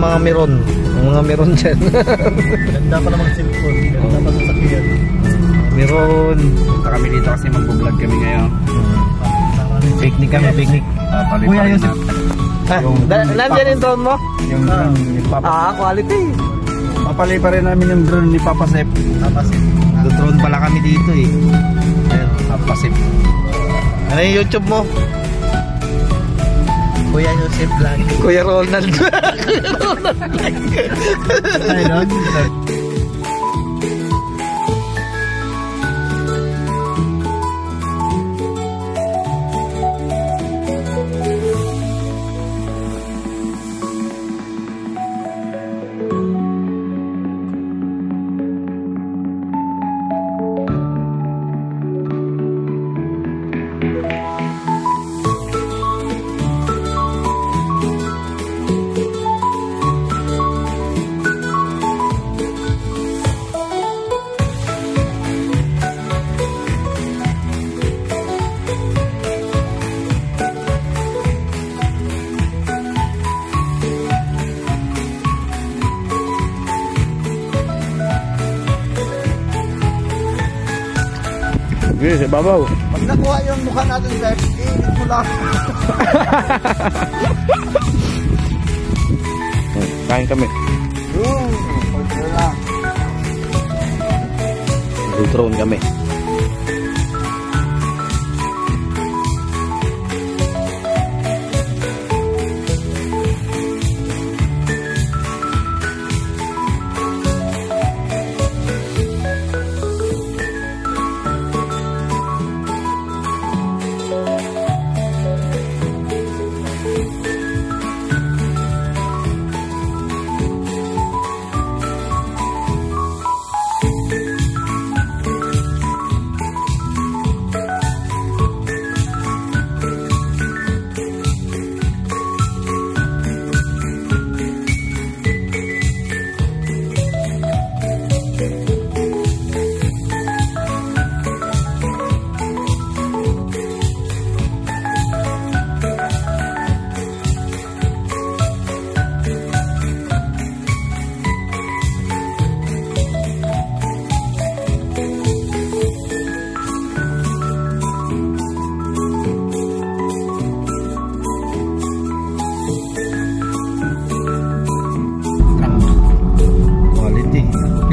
mga meron. Mga meron dyan. Ganda pa naman cellphone. Ganda pa sa sakyan. Meron. Punta kami dito kasi mag-vlog kami ngayon. Picnic kami, picnic. Kuya Yusuf. Nandiyan yung drone mo? Yung Ah, quality. papalay pa rin namin yung drone ni Papa Sep. Drone pala kami dito eh. Ayun, Papa Sep. Ano yung YouTube mo? Kuya Yusuf vlog. Kuya Ronald. Ayun. Sige, babaw. Pag nakuha yung mukha natin, Sir, iinit mo lang. Kain kami. Drone kami.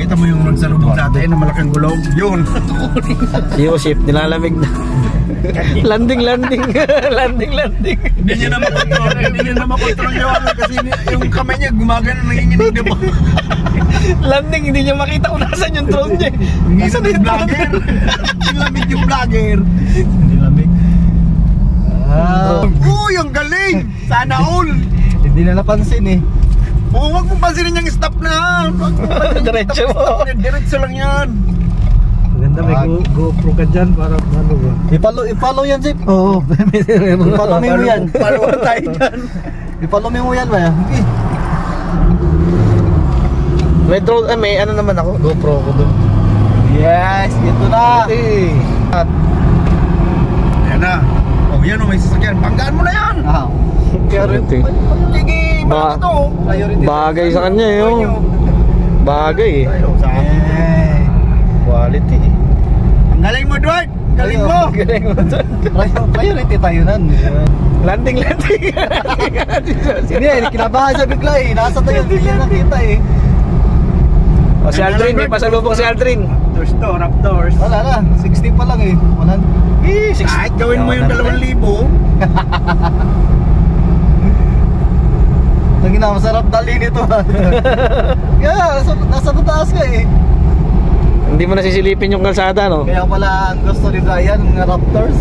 Kita mo yung nagsalubong sa atin na malaking gulong? Yun. Yusuf, nilalamig na. Landing. Landing. Hindi niya na makontrol. Hindi niya na makontrol yun. Kasi yung kamay niya gumagano, nanginginig na po. Landing, hindi niya makita kung nasan yung drone niya. Nasaan yung vlogger? Nilamig yung vlogger. Nilamig. Uy, ang galing! Sana all! Hindi na napansin eh. Oo, huwag mong pansinin yung stop na. Diretso mo. Diretso lang yan. Maganda, may GoPro ka dyan para ano ba? I-follow yan, Zip. Oo. I-follow mo yan. Follow tayo dyan. I-follow mo yan ba yan? May drone, may ano naman ako, GoPro ko dun. Yes, ito na. Ayan na. Oh, yan o, may sasakyan. Banggaan mo na yan. Kaya rin. Sige, malaki to. Bagay sa kanya yun. Bagay eh. Quality. Ang galing mo, Dwight. Galing mo. Priority tayo nan. Landing. Hindi eh, kinabahan siya bigla eh. Nasa tayo, hindi niya nakita eh. O si Aldrin, may pasalubong si Aldrin. Raptors. Wala na, 60 pa lang eh. Wala. Kahit gawin mo yung 2,000. Tangina, masarap dali nito. Yeah, nasa taas ka eh. Hindi mo nasisilipin yung kalsada, no? Kaya pala ang gusto ni Brian, mga Raptors.